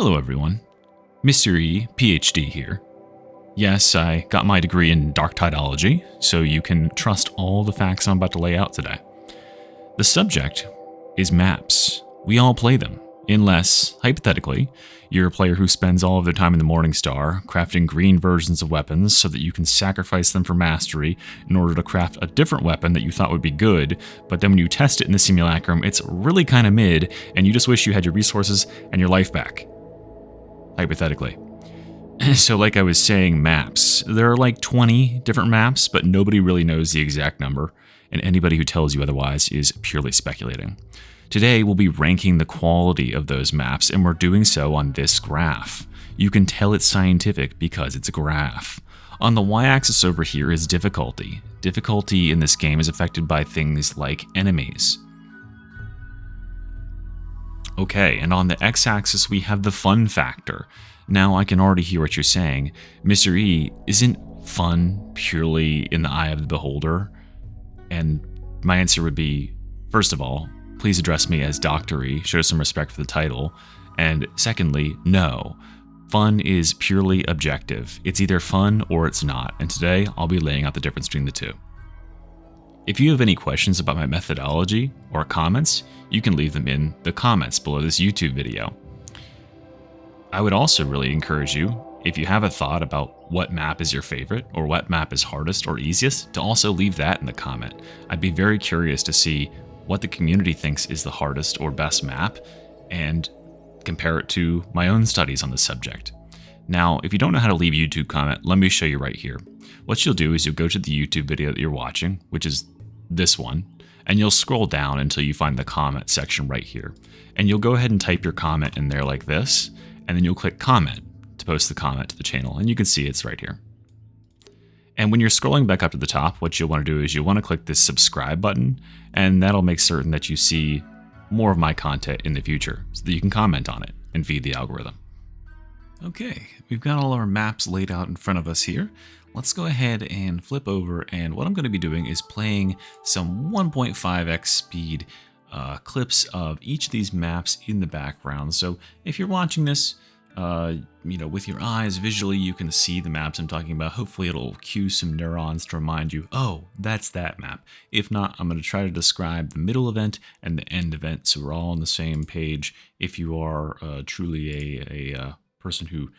Hello everyone, Mr. E, PhD here. Yes, I got my degree in Darktide, so you can trust all the facts I'm about to lay out today. The subject is maps. We all play them, unless, hypothetically, you're a player who spends all of their time in the Morningstar crafting green versions of weapons so that you can sacrifice them for mastery in order to craft a different weapon that you thought would be good, but then when you test it in the simulacrum, it's really kind of mid, and you just wish you had your resources and your life back. Hypothetically. So like I was saying, maps. There are like 20 different maps, but nobody really knows the exact number, and anybody who tells you otherwise is purely speculating. Today, we'll be ranking the quality of those maps, and we're doing so on this graph. You can tell it's scientific because it's a graph. On the y-axis over here is difficulty. Difficulty in this game is affected by things like enemies. Okay, and on the x-axis we have the fun factor. Now I can already hear what you're saying. Mr. E, isn't fun purely in the eye of the beholder? And my answer would be, first of all, please address me as Dr. E, show some respect for the title. And secondly, no. Fun is purely objective. It's either fun or it's not, and today I'll be laying out the difference between the two. If you have any questions about my methodology or comments, you can leave them in the comments below this YouTube video. I would also really encourage you, if you have a thought about what map is your favorite or what map is hardest or easiest, to also leave that in the comment. I'd be very curious to see what the community thinks is the hardest or best map and compare it to my own studies on the subject. Now, if you don't know how to leave a YouTube comment, let me show you right here. What you'll do is you'll go to the YouTube video that you're watching, which is this one, and you'll scroll down until you find the comment section right here. And you'll go ahead and type your comment in there like this, and then you'll click comment to post the comment to the channel, and you can see it's right here. And when you're scrolling back up to the top, what you'll want to do is you'll want to click this subscribe button, and that'll make certain that you see more of my content in the future so that you can comment on it and feed the algorithm. Okay, we've got all our maps laid out in front of us here. Let's go ahead and flip over, and what I'm going to be doing is playing some 1.5x speed clips of each of these maps in the background. So if you're watching this, with your eyes visually, you can see the maps I'm talking about. Hopefully it'll cue some neurons to remind you, oh, that's that map. If not, I'm going to try to describe the middle event and the end event so we're all on the same page if you are truly a person who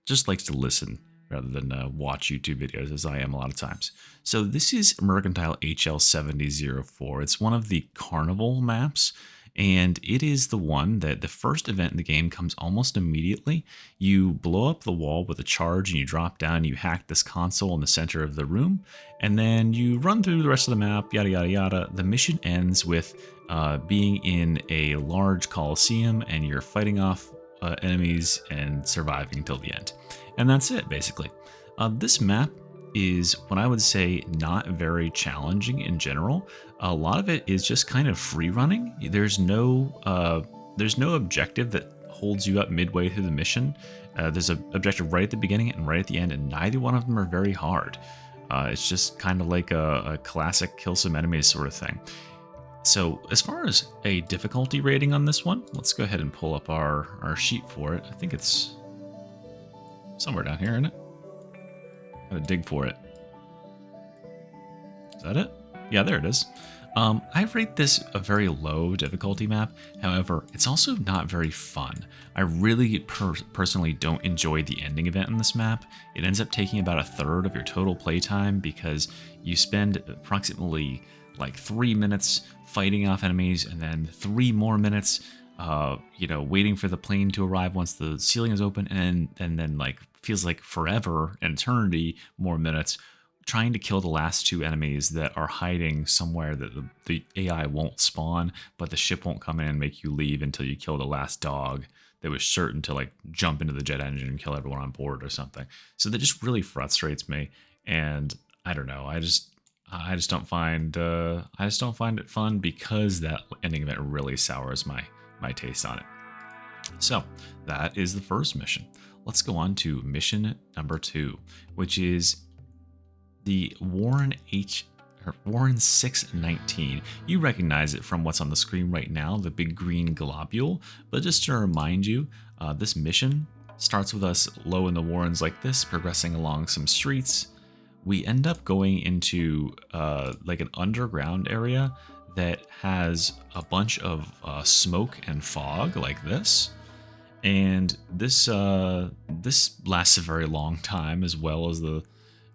just likes to listen rather than watch YouTube videos, as I am a lot of times. So this is Mercantile HL-70-04. It's one of the carnival maps, and it is the one that the first event in the game comes almost immediately. You blow up the wall with a charge and you drop down, you hack this console in the center of the room, and then you run through the rest of the map, yada yada yada. The mission ends with being in a large coliseum and you're fighting off enemies and surviving until the end. And that's it, basically. This map is what I would say not very challenging in general. A lot of it is just kind of free running. There's no objective that holds you up midway through the mission. There's an objective right at the beginning and right at the end, and neither one of them are very hard. It's just kind of like a classic kill some enemies sort of thing. So as far as a difficulty rating on this one, let's go ahead and pull up our sheet for it. I think it's somewhere down here, isn't it? Gotta dig for it. Is that it? Yeah, there it is. I rate this a very low difficulty map. However, it's also not very fun. I really personally don't enjoy the ending event in this map. It ends up taking about a third of your total playtime because you spend approximately like 3 minutes fighting off enemies and then 3 more minutes waiting for the plane to arrive once the ceiling is open, and then like feels like forever, an eternity, more minutes trying to kill the last 2 enemies that are hiding somewhere that the AI won't spawn, but the ship won't come in and make you leave until you kill the last dog that was certain to like jump into the jet engine and kill everyone on board or something. So that just really frustrates me, and I don't know. I just don't find it fun because that ending event really sours my taste on it. So that is the first mission. Let's go on to mission number 2, which is the Warren 619. You recognize it from what's on the screen right now, the big green globule. But just to remind you, This mission starts with us low in the warrens like this, progressing along some streets. We end up going into like an underground area that has a bunch of smoke and fog like this. And this lasts a very long time, as well as the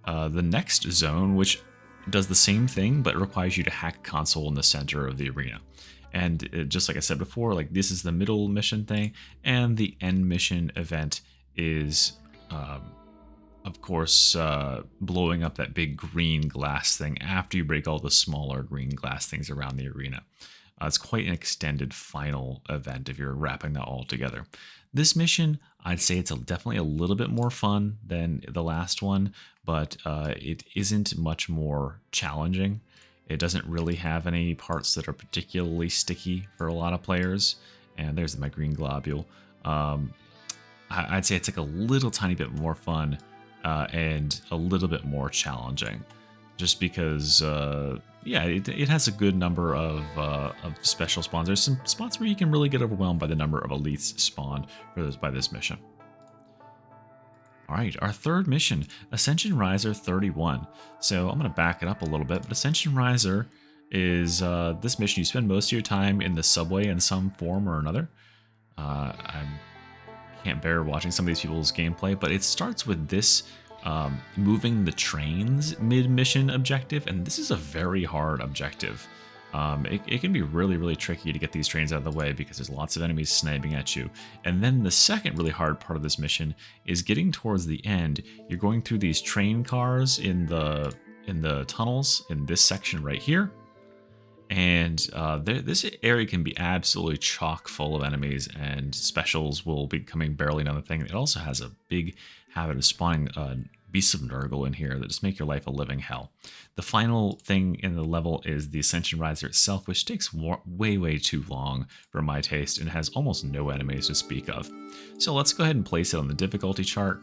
next zone, which does the same thing, but it requires you to hack a console in the center of the arena. And just like I said before, like this is the middle mission thing, and the end mission event is, of course, blowing up that big green glass thing after you break all the smaller green glass things around the arena. It's quite an extended final event if you're wrapping that all together. This mission, I'd say it's definitely a little bit more fun than the last one, but it isn't much more challenging. It doesn't really have any parts that are particularly sticky for a lot of players. And there's my green globule. I'd say it's like a little tiny bit more fun and a little bit more challenging. Just because, yeah, it has a good number of special spawns. There's some spots where you can really get overwhelmed by the number of elites spawned by this mission. All right, our third mission, Ascension Riser 31. So I'm going to back it up a little bit, but Ascension Riser is this mission. You spend most of your time in the subway in some form or another. I can't bear watching some of these people's gameplay, but it starts with this moving the trains mid-mission objective, and this is a very hard objective. It can be really, really tricky to get these trains out of the way because there's lots of enemies sniping at you. And then the second really hard part of this mission is getting towards the end. You're going through these train cars in the tunnels in this section right here. And this area can be absolutely chock full of enemies, and specials will be coming barely down the thing. It also has a big habit of spawning beasts of Nurgle in here that just make your life a living hell. The final thing in the level is the Ascension Riser itself, which takes way too long for my taste and has almost no enemies to speak of. So let's go ahead and place it on the difficulty chart.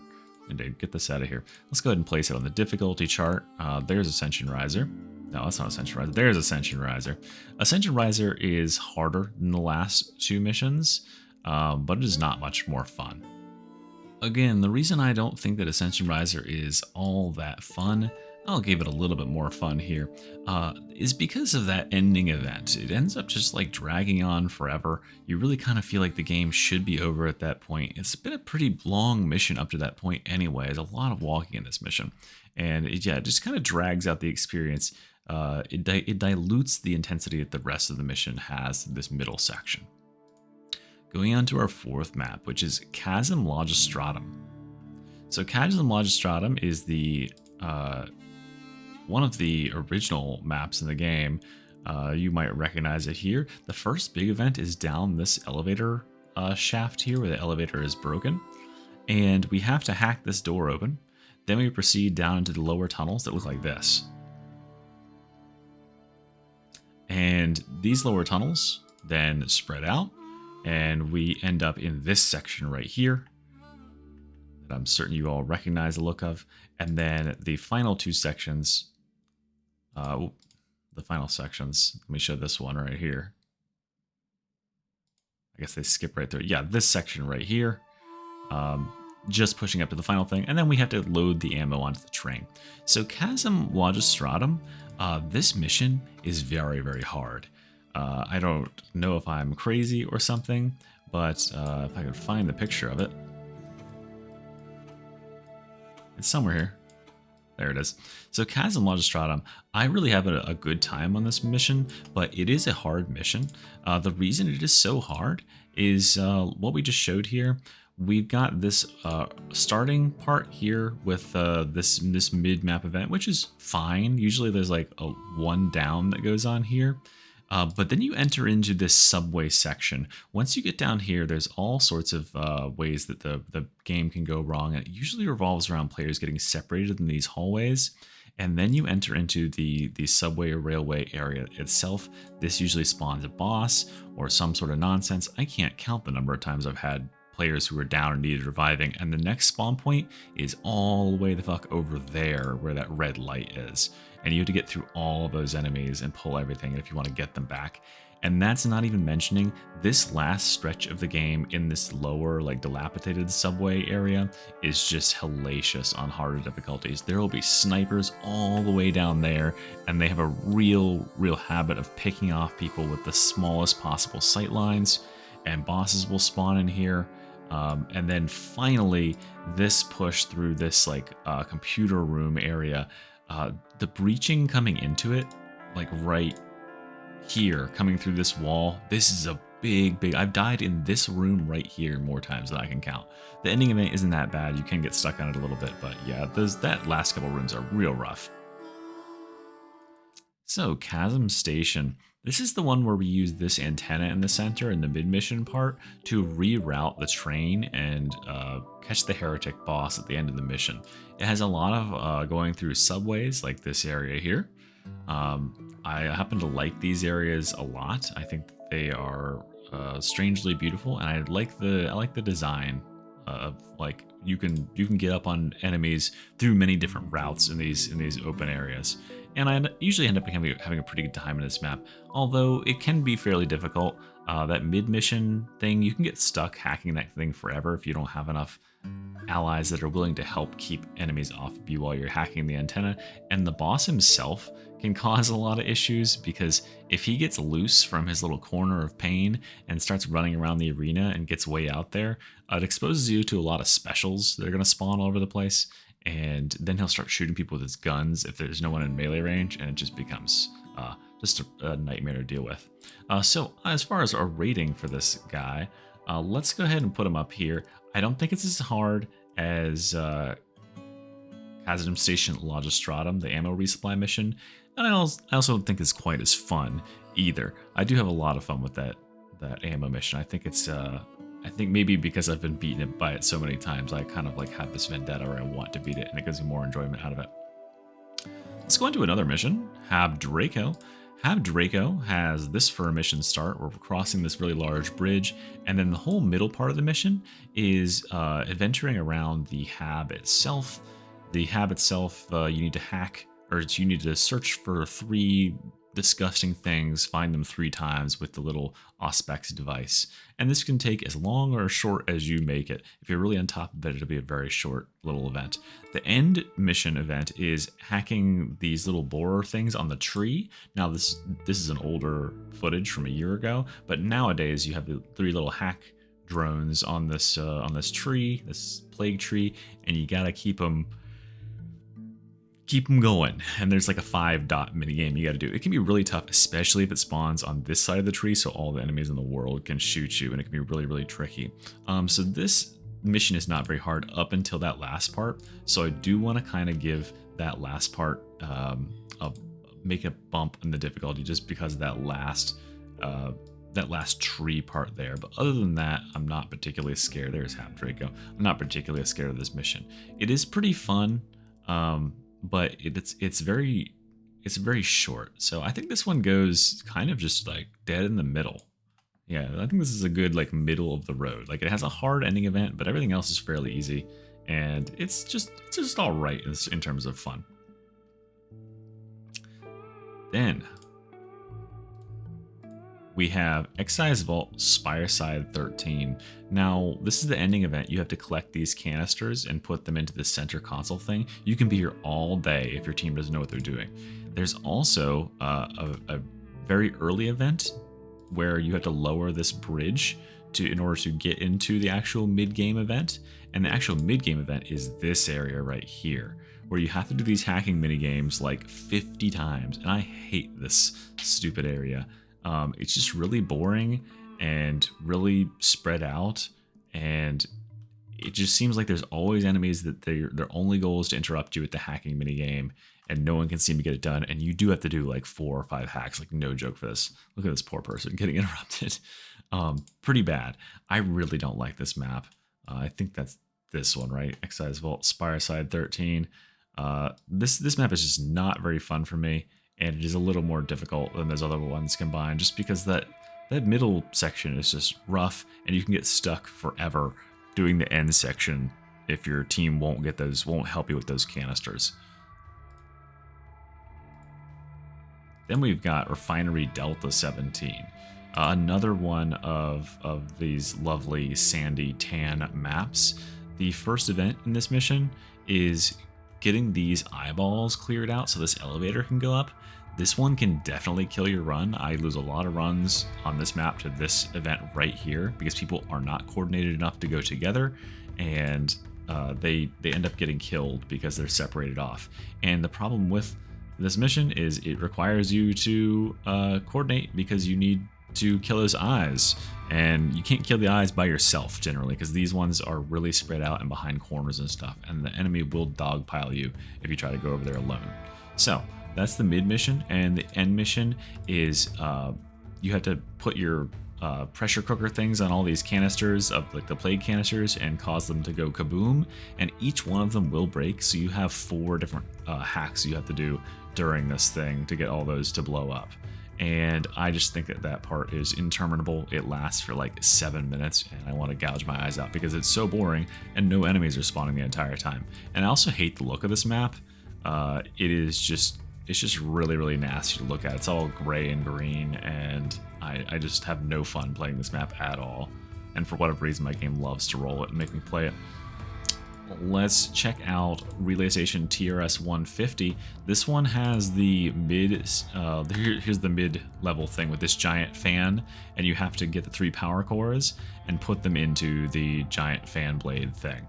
And get this out of here. Let's go ahead and place it on the difficulty chart. There's Ascension Riser. No, that's not Ascension Riser. There's Ascension Riser. Ascension Riser is harder than the last two missions, but it is not much more fun. Again, the reason I don't think that Ascension Riser is all that fun, I'll give it a little bit more fun here, is because of that ending event. It ends up just like dragging on forever. You really kind of feel like the game should be over at that point. It's been a pretty long mission up to that point anyway. There's a lot of walking in this mission. And it just kind of drags out the experience. It dilutes the intensity that the rest of the mission has in this middle section. Going on to our fourth map, which is Chasm Logistratum. So Chasm Logistratum is the one of the original maps in the game. You might recognize it here. The first big event is down this elevator shaft here, where the elevator is broken. And we have to hack this door open. Then we proceed down into the lower tunnels that look like this. And these lower tunnels then spread out, and we end up in this section right here that I'm certain you all recognize the look of. And then the final two sections, let me show this one right here. I guess they skip right through it. Yeah, this section right here, just pushing up to the final thing. And then we have to load the ammo onto the train. So Chasm Logistratum, this mission is very hard. I don't know if I'm crazy or something, but if I can find the picture of it. It's somewhere here. There it is. So Chasm Logistratum, I really have a good time on this mission, but it is a hard mission. The reason it is so hard is what we just showed here. We've got this starting part here with this mid-map event, which is fine. Usually there's like a one down that goes on here. But then you enter into this subway section. Once you get down here, there's all sorts of ways that the game can go wrong. And it usually revolves around players getting separated in these hallways. And then you enter into the subway or railway area itself. This usually spawns a boss or some sort of nonsense. I can't count the number of times I've had players who are down and needed reviving, and the next spawn point is all the way the fuck over there where that red light is. And you have to get through all of those enemies and pull everything if you want to get them back. And that's not even mentioning this last stretch of the game in this lower, like dilapidated subway area is just hellacious on harder difficulties. There will be snipers all the way down there, and they have a real habit of picking off people with the smallest possible sight lines, and bosses will spawn in here. And then finally, this push through this like computer room area, the breaching coming into it, like right here, coming through this wall, this is a big, I've died in this room right here more times than I can count. The ending event isn't that bad. You can get stuck on it a little bit, but yeah, that last couple rooms are real rough. So, Chasm Station. This is the one where we use this antenna in the center in the mid-mission part to reroute the train and catch the heretic boss at the end of the mission. It has a lot of going through subways like this area here. I happen to like these areas a lot. I think they are strangely beautiful, and I like the design of like you can get up on enemies through many different routes in these open areas. And I usually end up having a pretty good time in this map, although it can be fairly difficult. That mid-mission thing, you can get stuck hacking that thing forever if you don't have enough allies that are willing to help keep enemies off of you while you're hacking the antenna. And the boss himself can cause a lot of issues, because if he gets loose from his little corner of pain and starts running around the arena and gets way out there, it exposes you to a lot of specials that are going to spawn all over the place. And then he'll start shooting people with his guns if there's no one in melee range, and it just becomes just a nightmare to deal with. So as far as our rating for this guy, let's go ahead and put him up here. I don't think it's as hard as Chasm Station Logistratum, the ammo resupply mission, and I also don't think it's quite as fun either. I do have a lot of fun with that ammo mission. I think it's I think maybe because I've been beaten by it so many times, I kind of like have this vendetta where I want to beat it, and it gives me more enjoyment out of it. Let's go into another mission, Hab Dreyko. Hab Dreyko has this for a mission start where we're crossing this really large bridge, and then the whole middle part of the mission is adventuring around the Hab itself. The Hab itself, you need to hack, or you need to search for 3 disgusting things, find them 3 times with the little Auspex device. And this can take as long or as short as you make it. If you're really on top of it, it'll be a very short little event. The end mission event is hacking these little borer things on the tree. Now this is an older footage from a year ago, but nowadays you have the 3 little hack drones on this tree, this plague tree, and you gotta keep them going, and there's like a 5-dot minigame you got to do. It can be really tough, especially if it spawns on this side of the tree, so all the enemies in the world can shoot you, and it can be really tricky. So this mission is not very hard up until that last part, so I do want to kind of give that last part make a bump in the difficulty just because of that last tree part there. But other than that, I'm not particularly scared. There's Hab Dreyko. I'm not particularly scared of this mission. It is pretty fun. But it's very short. So I think this one goes kind of just like dead in the middle. Yeah, I think this is a good like middle of the road. Like it has a hard ending event, but everything else is fairly easy, and it's just all right in terms of fun. Then we have Excise Vault Spireside 13. Now, this is the ending event. You have to collect these canisters and put them into the center console thing. You can be here all day if your team doesn't know what they're doing. There's also a very early event where you have to lower this bridge in order to get into the actual mid-game event. And the actual mid-game event is this area right here, where you have to do these hacking mini-games like 50 times. And I hate this stupid area. It's just really boring and really spread out, and it just seems like there's always enemies that their only goal is to interrupt you with the hacking minigame, and no one can seem to get it done, and you do have to do like 4 or 5 hacks, like no joke for this. Look at this poor person getting interrupted. Pretty bad. I really don't like this map. I think that's this one, right? Excise Vault Spireside 13. This map is just not very fun for me. And it is a little more difficult than those other ones combined, just because that middle section is just rough, and you can get stuck forever doing the end section if your team won't help you with those canisters. Then we've got Refinery Delta 17. Another one of these lovely sandy tan maps. The first event in this mission is getting these eyeballs cleared out so this elevator can go up. This one can definitely kill your run. I lose a lot of runs on this map to this event right here because people are not coordinated enough to go together, and they end up getting killed because they're separated off. And the problem with this mission is it requires you to coordinate because you need to kill those eyes, and you can't kill the eyes by yourself generally because these ones are really spread out and behind corners and stuff, and the enemy will dogpile you if you try to go over there alone. So that's the mid mission, and the end mission is you have to put your pressure cooker things on all these canisters of like the plague canisters and cause them to go kaboom, and each one of them will break. So you have 4 different hacks you have to do during this thing to get all those to blow up. And I just think that that part is interminable. It lasts for like 7 minutes, and I want to gouge my eyes out because it's so boring and no enemies are spawning the entire time. And I also hate the look of this map. It's just really, really nasty to look at. It's all gray and green, and I just have no fun playing this map at all. And for whatever reason, my game loves to roll it and make me play it. Let's check out Relay Station TRS 150. This one has the mid, here's the mid-level thing with this giant fan, and you have to get the 3 power cores and put them into the giant fan blade thing.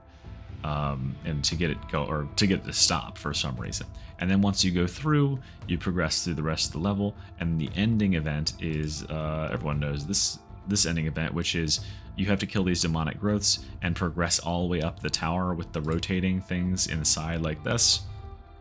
And to get it to get it to stop for some reason. And then once you go through, you progress through the rest of the level, and the ending event is, everyone knows this ending event, which is you have to kill these demonic growths and progress all the way up the tower with the rotating things inside like this.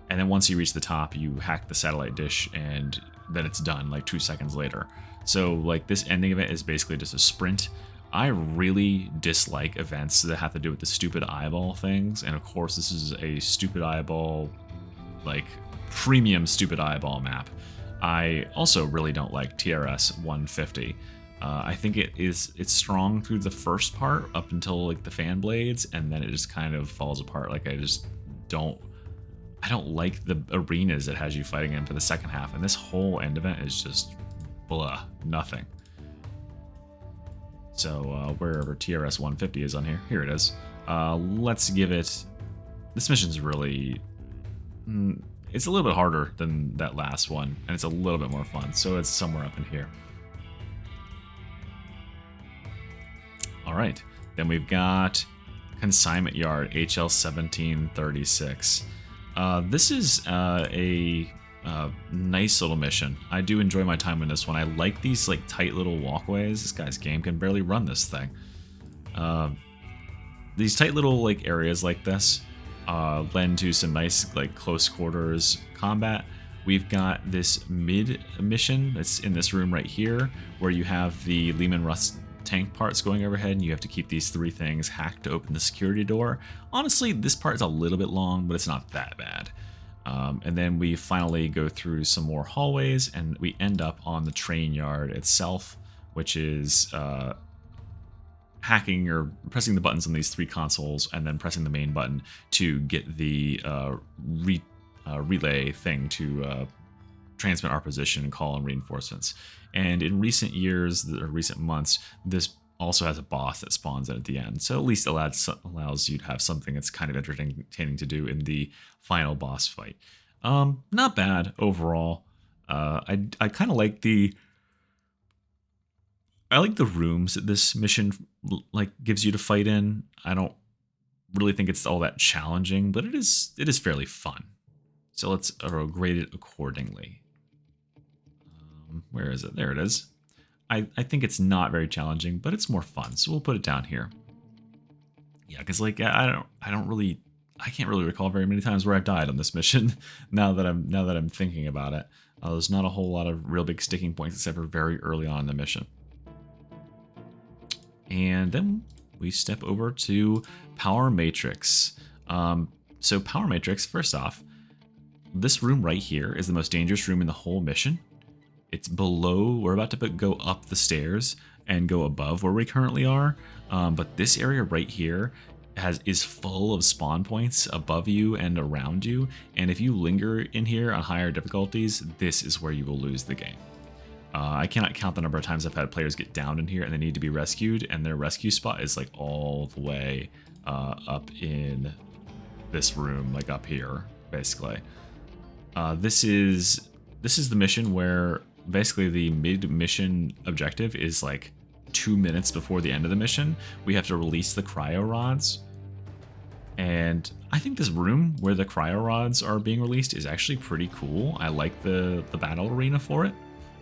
And then once you reach the top, you hack the satellite dish, and then it's done like 2 seconds later. So like this ending event is basically just a sprint. I really dislike events that have to do with the stupid eyeball things, and of course this is a stupid eyeball, like premium stupid eyeball map. I also really don't like TRS 150. I think it's strong through the first part up until like the fan blades, and then it just kind of falls apart. Like I don't like the arenas it has you fighting in for the second half, and this whole end event is just blah, nothing. So wherever TRS 150 is on here it is. Let's give it, this mission's really, it's a little bit harder than that last one, and it's a little bit more fun, so it's somewhere up in here. All right, then we've got Consignment Yard HL-70-04. This is a nice little mission. I do enjoy my time in this one. I like these like tight little walkways. This guy's game can barely run this thing. These tight little like areas like this lend to some nice like close quarters combat. We've got this mid mission that's in this room right here, where you have the Lehman Russ tank parts going overhead, and you have to keep these 3 things hacked to open the security door. Honestly, this part is a little bit long, but it's not that bad. And then we finally go through some more hallways, and we end up on the train yard itself, which is hacking or pressing the buttons on these 3 consoles, and then pressing the main button to get the relay thing to transmit our position and call in reinforcements. And in recent years, or recent months, this also has a boss that spawns in at the end. So at least allows you to have something that's kind of entertaining to do in the final boss fight. Not bad overall. I kind of like the rooms that this mission like gives you to fight in. I don't really think it's all that challenging, but it is fairly fun. So let's grade it accordingly. Where is it? There it is. I think it's not very challenging, but it's more fun, so we'll put it down here. Yeah, because like I can't really recall very many times where I've died on this mission. now that I'm thinking about it, there's not a whole lot of real big sticking points except for very early on in the mission. And then we step over to Power Matrix. So Power Matrix, first off, this room right here is the most dangerous room in the whole mission. It's below, we're about to go up the stairs and go above where we currently are. But this area right here is full of spawn points above you and around you, and if you linger in here on higher difficulties, this is where you will lose the game. I cannot count the number of times I've had players get down in here and they need to be rescued, and their rescue spot is like all the way up in this room, like up here, basically. This is the mission where basically the mid-mission objective is like 2 minutes before the end of the mission. We have to release the cryo rods. And I think this room where the cryo rods are being released is actually pretty cool. I like the battle arena for it.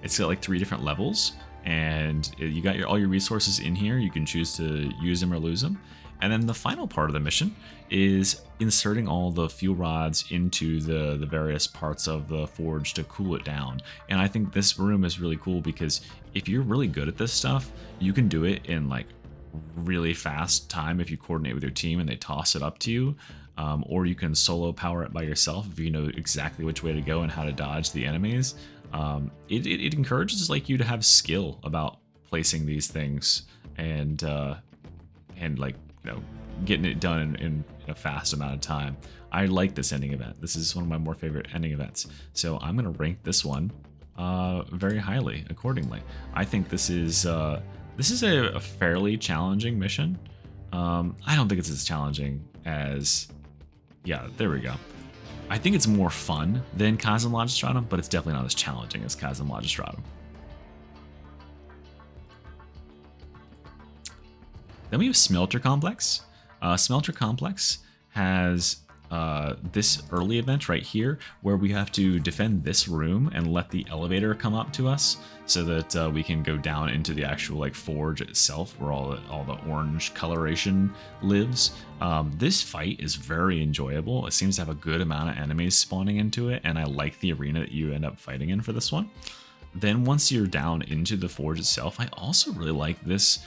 It's got like 3 different levels, and you got all your resources in here. You can choose to use them or lose them. And then the final part of the mission is inserting all the fuel rods into the various parts of the forge to cool it down. And I think this room is really cool because if you're really good at this stuff, you can do it in like really fast time if you coordinate with your team and they toss it up to you. Or you can solo power it by yourself if you know exactly which way to go and how to dodge the enemies. It encourages like you to have skill about placing these things and like, you know, getting it done in a fast amount of time. I like this ending event. This is one of my more favorite ending events. So I'm going to rank this one very highly accordingly. I think this is a fairly challenging mission. I don't think it's as challenging as... Yeah, there we go. I think it's more fun than Chasm Logistratum, but it's definitely not as challenging as Chasm Logistratum. Then we have Smelter Complex. Smelter Complex has this early event right here where we have to defend this room and let the elevator come up to us so that we can go down into the actual like forge itself where all the orange coloration lives. This fight is very enjoyable. It seems to have a good amount of enemies spawning into it, and I like the arena that you end up fighting in for this one. Then once you're down into the forge itself, I also really like this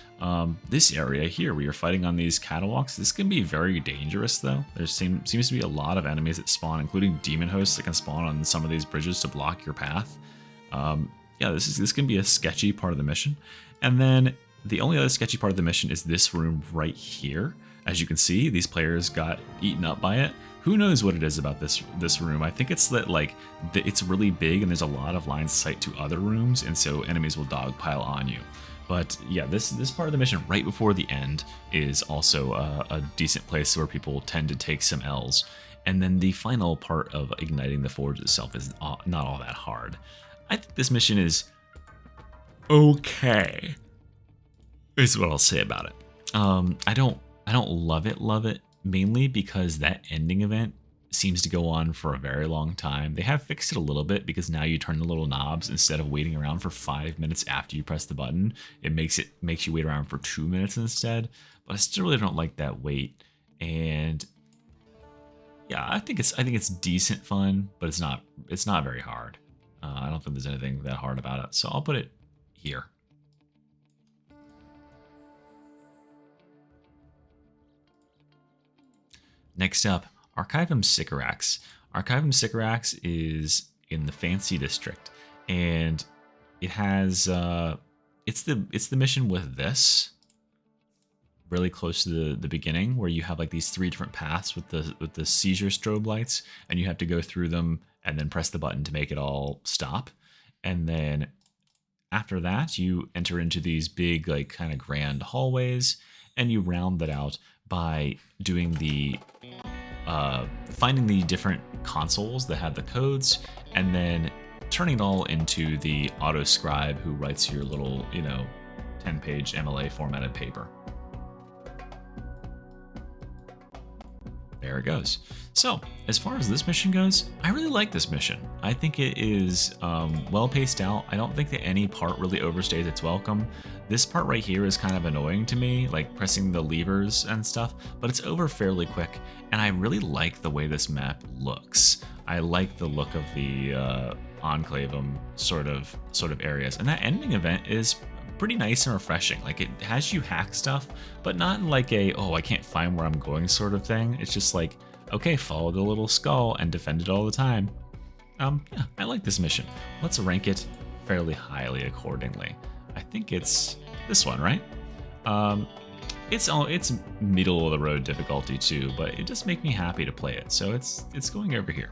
this area here where you're fighting on these catwalks. This can be very dangerous though. There seems to be a lot of enemies that spawn, including demon hosts that can spawn on some of these bridges to block your path. Yeah, this can be a sketchy part of the mission. And then the only other sketchy part of the mission is this room right here. As you can see, these players got eaten up by it. Who knows what it is about this room? I think it's that like it's really big and there's a lot of line of sight to other rooms, and so enemies will dogpile on you. But yeah, this part of the mission right before the end is also a decent place where people tend to take some L's. And then the final part of igniting the forge itself is not all that hard. I think this mission is okay, is what I'll say about it. I don't love it, mainly because that ending event seems to go on for a very long time. They have fixed it a little bit because now you turn the little knobs instead of waiting around for 5 minutes after you press the button. It makes you wait around for 2 minutes instead. But I still really don't like that wait. And yeah, I think it's decent fun, but it's not very hard. I don't think there's anything that hard about it, so I'll put it here. Next up, Archivum Sycorax. Archivum Sycorax is in the Fancy District, and it has it's the mission with this really close to the beginning, where you have like these 3 different paths with the seizure strobe lights, and you have to go through them and then press the button to make it all stop. And then after that, you enter into these big like kind of grand hallways, and you round that out by doing the finding the different consoles that have the codes, and then turning it all into the auto scribe who writes your little 10-page MLA formatted paper. There it goes. So, as far as this mission goes, I really like this mission. I think it is well paced out. I don't think that any part really overstays its welcome. This part right here is kind of annoying to me, like pressing the levers and stuff, but it's over fairly quick, and I really like the way this map looks. I like the look of the Enclavum sort of areas, and that ending event is pretty nice and refreshing. Like, it has you hack stuff, but not in like a, oh, I can't find where I'm going sort of thing. It's just like, okay, follow the little skull and defend it all the time. Yeah, I like this mission. Let's rank it fairly highly accordingly. I think it's this one, right? It's middle of the road difficulty too, but it just makes me happy to play it. So it's going over here.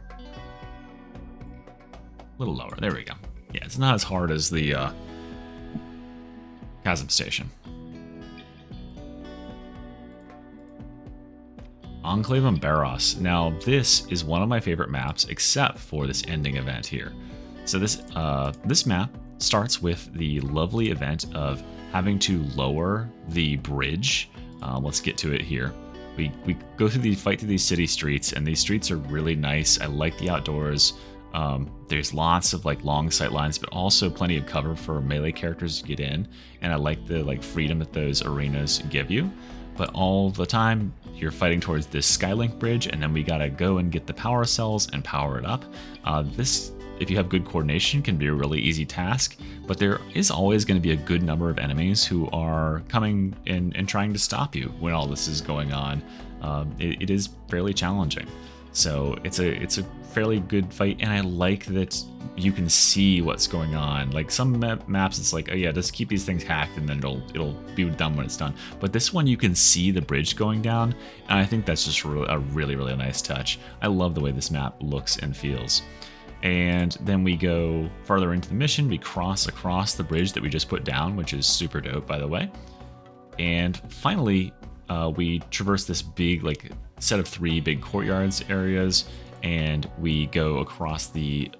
A little lower. There we go. Yeah, it's not as hard as the Chasm Station. Enclavum Baross. Now, this is one of my favorite maps, except for this ending event here. So this map starts with the lovely event of having to lower the bridge. Let's get to it here. We go through fight through these city streets, and these streets are really nice. I like the outdoors. There's lots of like long sight lines, but also plenty of cover for melee characters to get in. And I like the freedom that those arenas give you. But all the time, you're fighting towards this Skylink bridge, and then we gotta go and get the power cells and power it up. This, if you have good coordination, can be a really easy task, but there is always going to be a good number of enemies who are coming in and trying to stop you when all this is going on. It is fairly challenging. So it's a fairly good fight, and I like that you can see what's going on. Like some maps, it's like, oh yeah, just keep these things hacked, and then it'll be done when it's done. But this one, you can see the bridge going down, and I think that's just a really nice touch. I love the way this map looks and feels. And then we go further into the mission. We cross across the bridge that we just put down, which is super dope, by the way. And finally, we traverse this big set of 3 big courtyards areas, and we go across the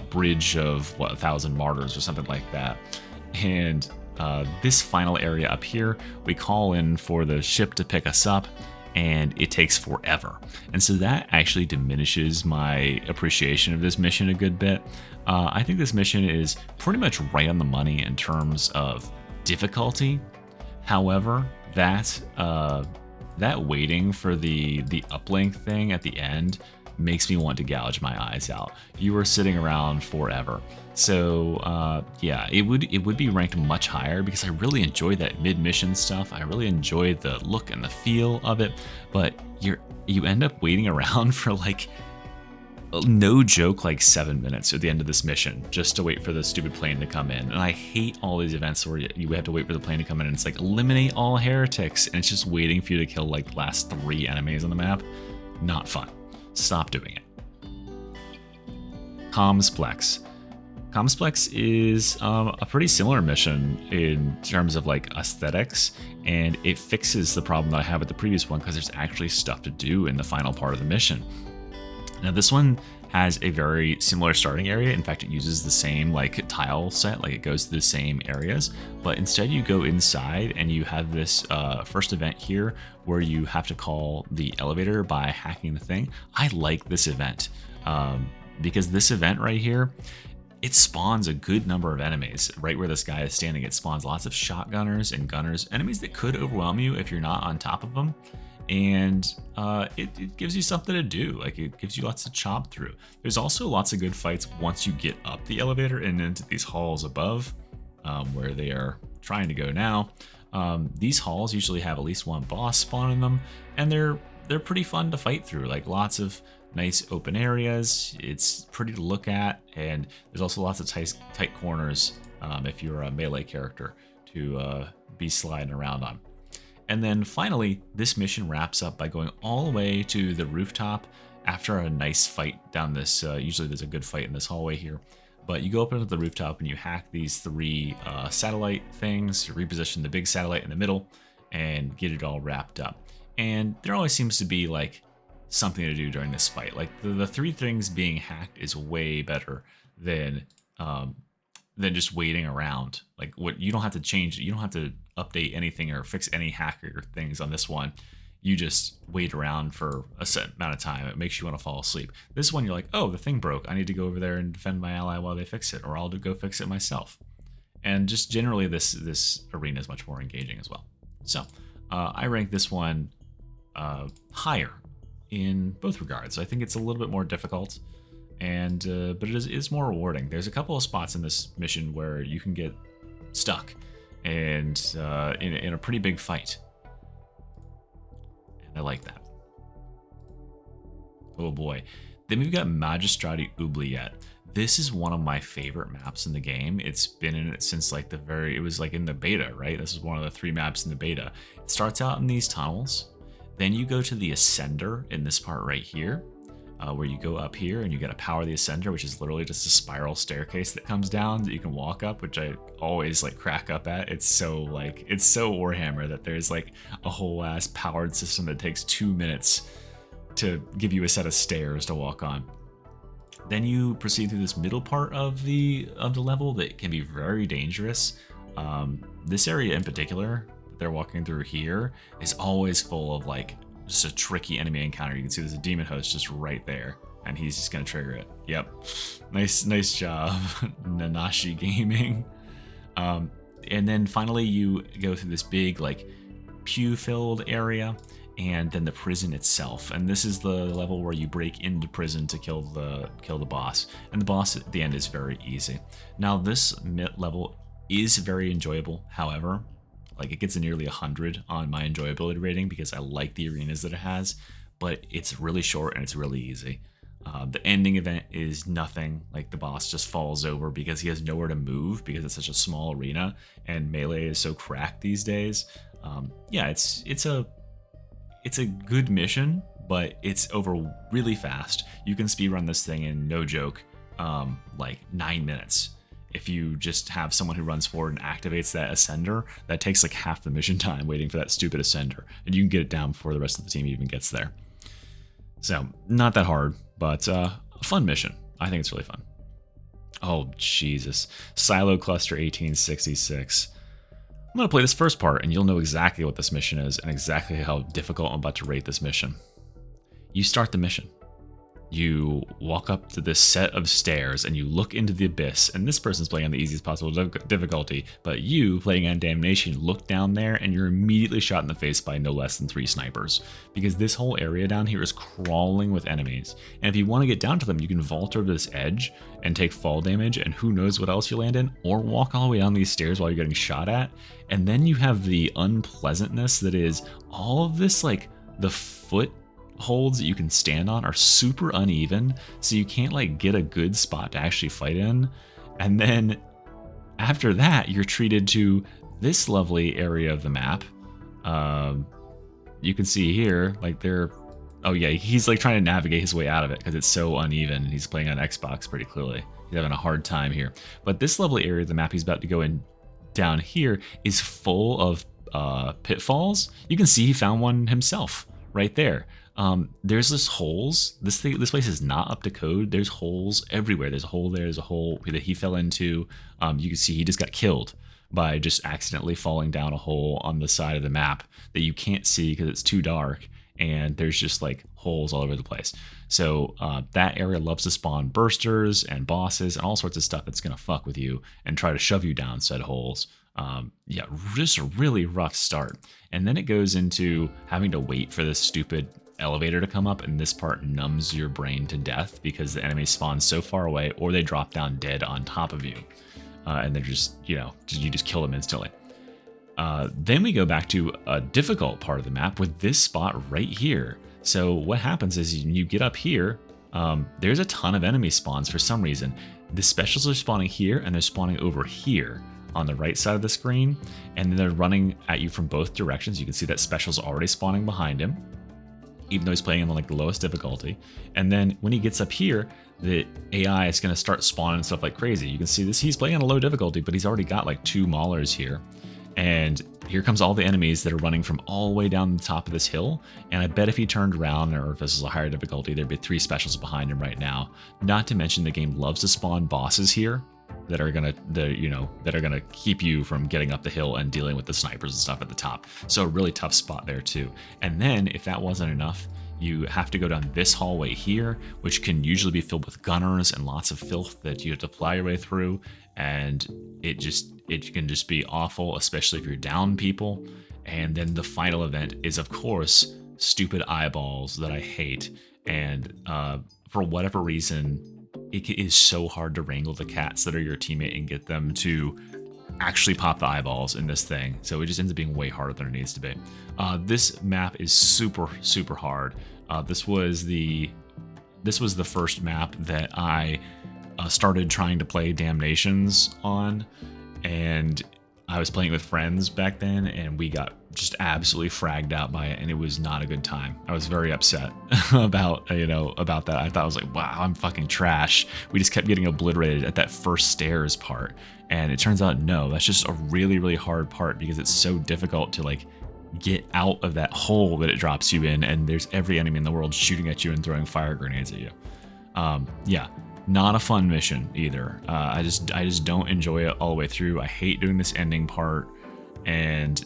bridge of 1,000 martyrs or something like that. And this final area up here, we call in for the ship to pick us up, and it takes forever. And so that actually diminishes my appreciation of this mission a good bit. I think this mission is pretty much right on the money in terms of difficulty. However, that waiting for the uplink thing at the end makes me want to gouge my eyes out. You are sitting around forever. So yeah, it would be ranked much higher because I really enjoy that mid-mission stuff. I really enjoy the look and the feel of it, but you end up waiting around for no joke 7 minutes at the end of this mission just to wait for the stupid plane to come in. And I hate all these events where you have to wait for the plane to come in, and it's like eliminate all heretics, and it's just waiting for you to kill the last 3 enemies on the map. Not fun. Stop doing it. Comms-Plex. Comms-Plex is a pretty similar mission in terms of aesthetics, and it fixes the problem that I had with the previous one because there's actually stuff to do in the final part of the mission. Now this one has a very similar starting area. In fact, it uses the same tile set, it goes to the same areas, but instead you go inside and you have this first event here where you have to call the elevator by hacking the thing. I like this event because this event right here, it spawns a good number of enemies right where this guy is standing. It spawns lots of shotgunners and gunners, enemies that could overwhelm you if you're not on top of them. And it gives you something to do. It gives you lots to chop through. There's also lots of good fights once you get up the elevator and into these halls above, where they are trying to go now. These halls usually have at least one boss spawn in them, and they're pretty fun to fight through. Lots of nice open areas. It's pretty to look at, and there's also lots of tight corners if you're a melee character to be sliding around on. And then finally, this mission wraps up by going all the way to the rooftop after a nice fight down this. Usually there's a good fight in this hallway here, but you go up into the rooftop and you hack these 3 satellite things, you reposition the big satellite in the middle, and get it all wrapped up. And there always seems to be something to do during this fight. The 3 things being hacked is way better than just waiting around. What you don't have to change, you don't have to update anything or fix any hacker things on this one. You just wait around for a set amount of time. It makes you want to fall asleep. This one, you're like, oh, the thing broke. I need to go over there and defend my ally while they fix it, or I'll go fix it myself. And just generally, this arena is much more engaging as well. So I rank this one higher in both regards. I think it's a little bit more difficult, and but it is more rewarding. There's a couple of spots in this mission where you can get stuck and in a pretty big fight, and I like that. Oh boy, Then we've got Magistrati Oubliette. This is one of my favorite maps in the game. It's been in it since like it was like in the beta, right? This is one of the 3 maps in the beta. It starts out in these tunnels. Then you go to the Ascender in this part right here, where you go up here and you gotta power the Ascender, which is literally just a spiral staircase that comes down that you can walk up, which I always like crack up at. It's so Warhammer that there's like a whole ass powered system that takes 2 minutes to give you a set of stairs to walk on. Then you proceed through this middle part of the level that can be very dangerous. This area in particular that they're walking through here is always full of like just a tricky enemy encounter. You can see there's a demon host just right there, and he's just gonna trigger it. Yep, nice job, Nanashi Gaming. And then finally you go through this big like pew-filled area, and then the prison itself. And this is the level where you break into prison to kill the boss. And the boss at the end is very easy. Now this level is very enjoyable. However, like it gets a nearly 100 on my enjoyability rating because I like the arenas that it has, but it's really short and it's really easy. The ending event is nothing. Like the boss just falls over because he has nowhere to move because it's such a small arena and melee is so cracked these days. Yeah, it's a good mission, but it's over really fast. You can speedrun this thing in, no joke, like 9 minutes. If you just have someone who runs forward and activates that Ascender, that takes like half the mission time waiting for that stupid Ascender, and you can get it down before the rest of the team even gets there. So, not that hard, but a fun mission. I think it's really fun. Oh, Jesus. Silo Cluster 1866. I'm going to play this first part, and you'll know exactly what this mission is and exactly how difficult I'm about to rate this mission. You start the mission. You walk up to this set of stairs, and you look into the abyss, and this person's playing on the easiest possible difficulty, but you, playing on Damnation, look down there, and you're immediately shot in the face by no less than 3 snipers, because this whole area down here is crawling with enemies, and if you want to get down to them, you can vault over this edge and take fall damage, and who knows what else you land in, or walk all the way down these stairs while you're getting shot at, and then you have the unpleasantness that is all of this, like, the foot holds that you can stand on are super uneven, so you can't like get a good spot to actually fight in. And then after that, you're treated to this lovely area of the map. You can see here, like oh yeah, he's like trying to navigate his way out of it because it's so uneven. He's playing on Xbox pretty clearly. He's having a hard time here. But this lovely area of the map he's about to go in down here is full of pitfalls. You can see he found one himself right there. There's this holes. This place is not up to code. There's holes everywhere. There's a hole there. There's a hole that he fell into. You can see he just got killed by just accidentally falling down a hole on the side of the map that you can't see because it's too dark. And there's just like holes all over the place. So that area loves to spawn bursters and bosses and all sorts of stuff that's going to fuck with you and try to shove you down said holes. Yeah, just a really rough start. And then it goes into having to wait for this stupid elevator to come up, and this part numbs your brain to death because the enemies spawn so far away or they drop down dead on top of you. And they're just, you just kill them instantly. Then we go back to a difficult part of the map with this spot right here. So what happens is you get up here, there's a ton of enemy spawns for some reason. The specials are spawning here and they're spawning over here on the right side of the screen, and then they're running at you from both directions. You can see that special's already spawning behind him, even though he's playing on like the lowest difficulty. And then when he gets up here, the AI is going to start spawning stuff like crazy. You can see this, he's playing on a low difficulty, but he's already got like 2 maulers here. And here comes all the enemies that are running from all the way down the top of this hill. And I bet if he turned around, or if this is a higher difficulty, there'd be 3 specials behind him right now. Not to mention the game loves to spawn bosses here that are gonna keep you from getting up the hill and dealing with the snipers and stuff at the top. So a really tough spot there too. And then if that wasn't enough, you have to go down this hallway here, which can usually be filled with gunners and lots of filth that you have to ply your way through. And it can just be awful, especially if you're down people. And then the final event is, of course, stupid eyeballs that I hate. And for whatever reason, it is so hard to wrangle the cats that are your teammate and get them to actually pop the eyeballs in this thing. So it just ends up being way harder than it needs to be. This map is super, super hard. This this was the first map that I started trying to play Damnations on, and I was playing with friends back then, and we got just absolutely fragged out by it, and it was not a good time. I was very upset about about that. I thought, I was like, wow, I'm fucking trash. We just kept getting obliterated at that first stairs part, and it turns out no, that's just a really, really hard part because it's so difficult to like get out of that hole that it drops you in, and there's every enemy in the world shooting at you and throwing fire grenades at you. Yeah. Not a fun mission either. I just don't enjoy it all the way through. I hate doing this ending part, and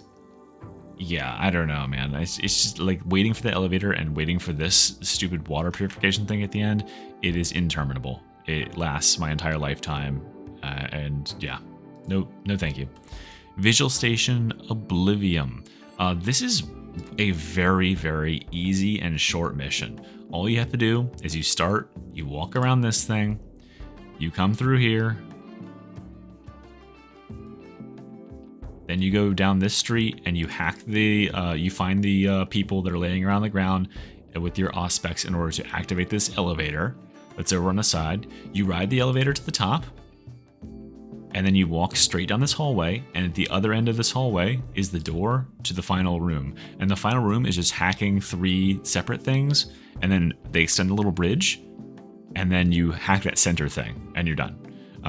yeah, I don't know, man. It's just like waiting for the elevator and waiting for this stupid water purification thing at the end. It is interminable. It lasts my entire lifetime, and yeah, no, thank you. Vigil Station Oblivium. This is a very, very easy and short mission. All you have to do is you start, you walk around this thing, you come through here, then you go down this street and you hack the, you find the people that are laying around the ground with your Auspex in order to activate this elevator that's over on the side. You ride the elevator to the top, and then you walk straight down this hallway, and at the other end of this hallway is the door to the final room. And the final room is just hacking 3 separate things, and then they extend a little bridge, and then you hack that center thing, and you're done.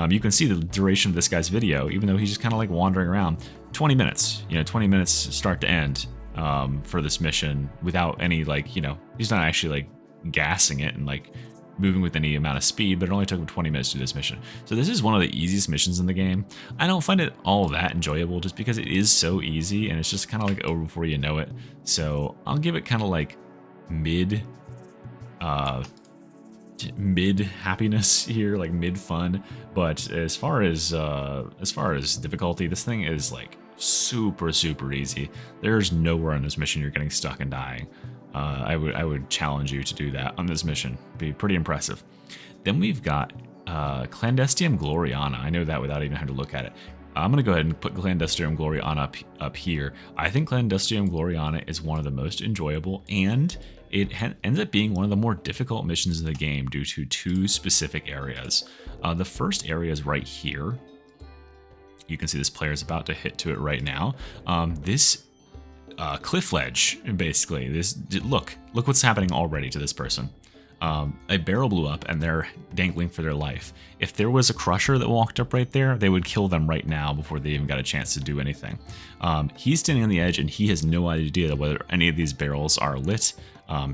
You can see the duration of this guy's video, even though he's just kind of like wandering around. 20 minutes, 20 minutes start to end for this mission without any like, he's not actually like gassing it and like moving with any amount of speed, but it only took him 20 minutes to do this mission. So this is one of the easiest missions in the game. I don't find it all that enjoyable just because it is so easy and it's just kind of like over before you know it. So I'll give it kind of like mid happiness here, like mid fun. But as far as difficulty, this thing is like super easy. There's nowhere on this mission you're getting stuck and dying. I would challenge you to do that on this mission. Be pretty impressive. Then we've got Clandestinum Gloriana. I know that without even having to look at it. I'm going to go ahead and put Clandestinum Gloriana up here. I think Clandestinum Gloriana is one of the most enjoyable, and it ends up being one of the more difficult missions in the game due to 2 specific areas. The first area is right here. You can see this player is about to hit to it right now. This cliff ledge, basically. Look what's happening already to this person. A barrel blew up and they're dangling for their life. If there was a crusher that walked up right there, they would kill them right now before they even got a chance to do anything. He's standing on the edge and he has no idea whether any of these barrels are lit.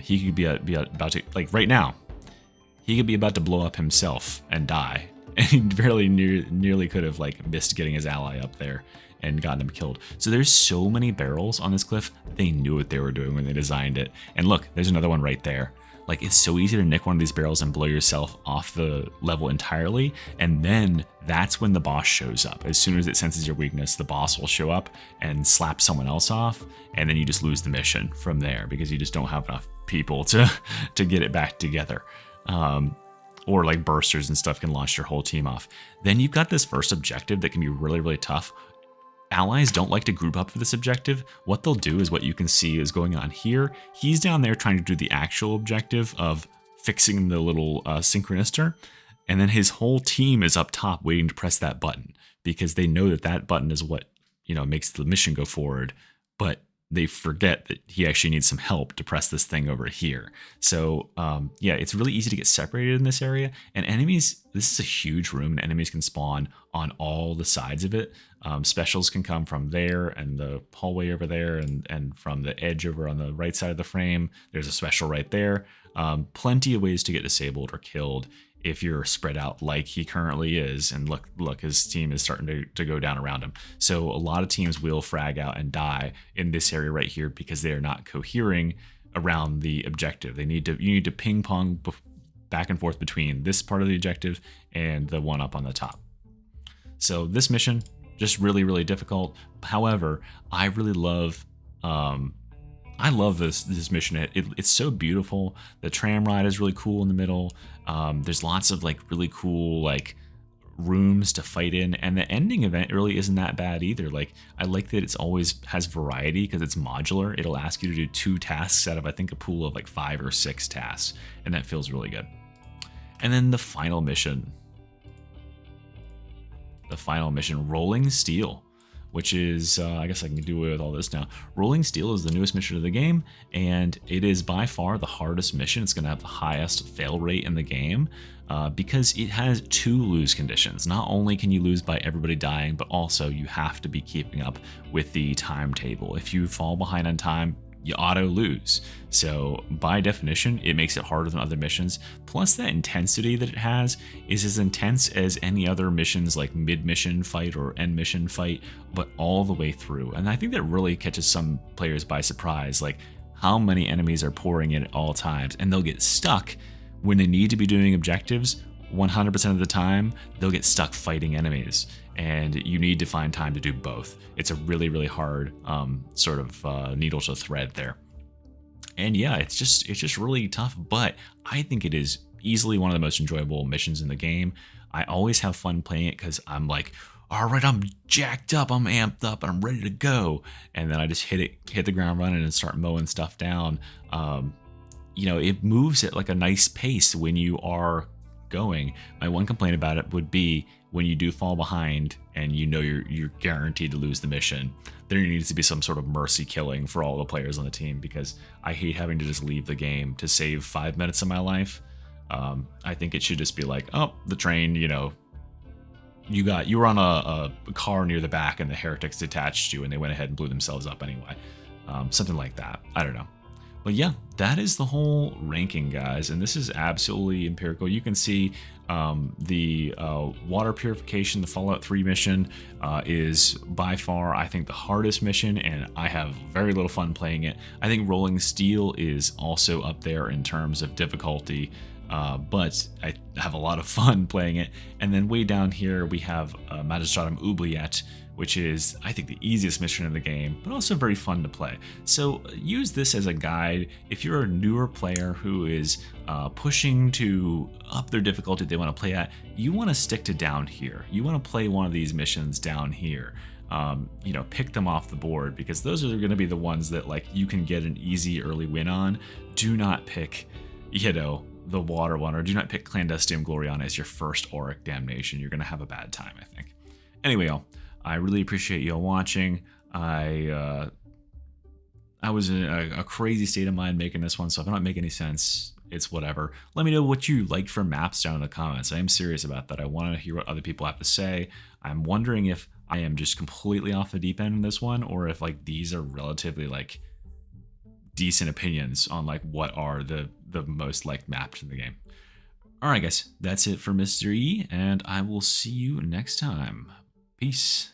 He could be about to, like right now, he could be about to blow up himself and die. And he barely nearly could have like missed getting his ally up there and gotten him killed. So there's so many barrels on this cliff. They knew what they were doing when they designed it. And look, there's another one right there. Like, it's so easy to nick one of these barrels and blow yourself off the level entirely. And then that's when the boss shows up. As soon as it senses your weakness, the boss will show up and slap someone else off. And then you just lose the mission from there because you just don't have enough people to get it back together. Or like bursters and stuff can launch your whole team off. Then you've got this first objective that can be really, really tough. Allies don't like to group up for this objective. What they'll do is what you can see is going on here. He's down there trying to do the actual objective of fixing the little synchronister. And then his whole team is up top waiting to press that button because they know that that button is what, makes the mission go forward. But they forget that he actually needs some help to press this thing over here. So yeah, it's really easy to get separated in this area. And enemies, this is a huge room, and enemies can spawn on all the sides of it. Specials can come from there and the hallway over there, and from the edge over on the right side of the frame. There's a special right there. Plenty of ways to get disabled or killed if you're spread out like he currently is. And look, his team is starting to go down around him. So a lot of teams will frag out and die in this area right here because they are not cohering around the objective. You need to ping pong back and forth between this part of the objective and the one up on the top. So this mission, just really, really difficult. However, I really love this mission. It's so beautiful. The tram ride is really cool in the middle. There's lots of like really cool like rooms to fight in, and the ending event really isn't that bad either. Like, I like that it's always has variety because it's modular. It'll ask you to do 2 tasks out of I think a pool of like 5 or 6 tasks, and that feels really good. And then the final mission, Rolling Steel, which is, I guess I can do it with all this now. Rolling Steel is the newest mission of the game, and it is by far the hardest mission. It's going to have the highest fail rate in the game because it has 2 lose conditions. Not only can you lose by everybody dying, but also you have to be keeping up with the timetable. If you fall behind on time, you auto lose. So by definition, it makes it harder than other missions. Plus that intensity that it has is as intense as any other missions like mid-mission fight or end-mission fight, but all the way through. And I think that really catches some players by surprise, like how many enemies are pouring in at all times, and they'll get stuck when they need to be doing objectives. 100% of the time, they'll get stuck fighting enemies, and you need to find time to do both. It's a really, really hard sort of needle to thread there. And yeah, it's just really tough, but I think it is easily one of the most enjoyable missions in the game. I always have fun playing it because I'm like, all right, I'm jacked up, I'm amped up, and I'm ready to go. And then I just hit the ground running and start mowing stuff down. You know, it moves at like a nice pace when you are going. My one complaint about it would be when you do fall behind and you know you're guaranteed to lose the mission, there needs to be some sort of mercy killing for all the players on the team, because I hate having to just leave the game to save 5 minutes of my life. I think it should just be like, oh, the train, you know, you were on a car near the back and the heretics detached you and they went ahead and blew themselves up anyway. Something like that. I don't know. But yeah, that is the whole ranking, guys, and this is absolutely empirical. You can see the water purification, the Fallout 3 mission is by far, I think, the hardest mission, and I have very little fun playing it. I think Rolling Steel is also up there in terms of difficulty, but I have a lot of fun playing it. And then way down here, we have Magistrati Oubliette, which is, I think, the easiest mission in the game, but also very fun to play. So use this as a guide. If you're a newer player who is pushing to up their difficulty they want to play at, you want to stick to down here. You want to play one of these missions down here. You know, pick them off the board, because those are going to be the ones that like you can get an easy early win on. Do not pick, you know, the water one, or do not pick Clandestinum Gloriana as your first auric damnation. You're going to have a bad time, I think. Anyway, y'all, I really appreciate y'all watching. I was in a crazy state of mind making this one, so if I don't make any sense, it's whatever. Let me know what you liked for maps down in the comments. I am serious about that. I want to hear what other people have to say. I'm wondering if I am just completely off the deep end in this one, or if like these are relatively like decent opinions on like what are the most liked maps in the game. All right, guys, that's it for Mr. E, and I will see you next time. Peace.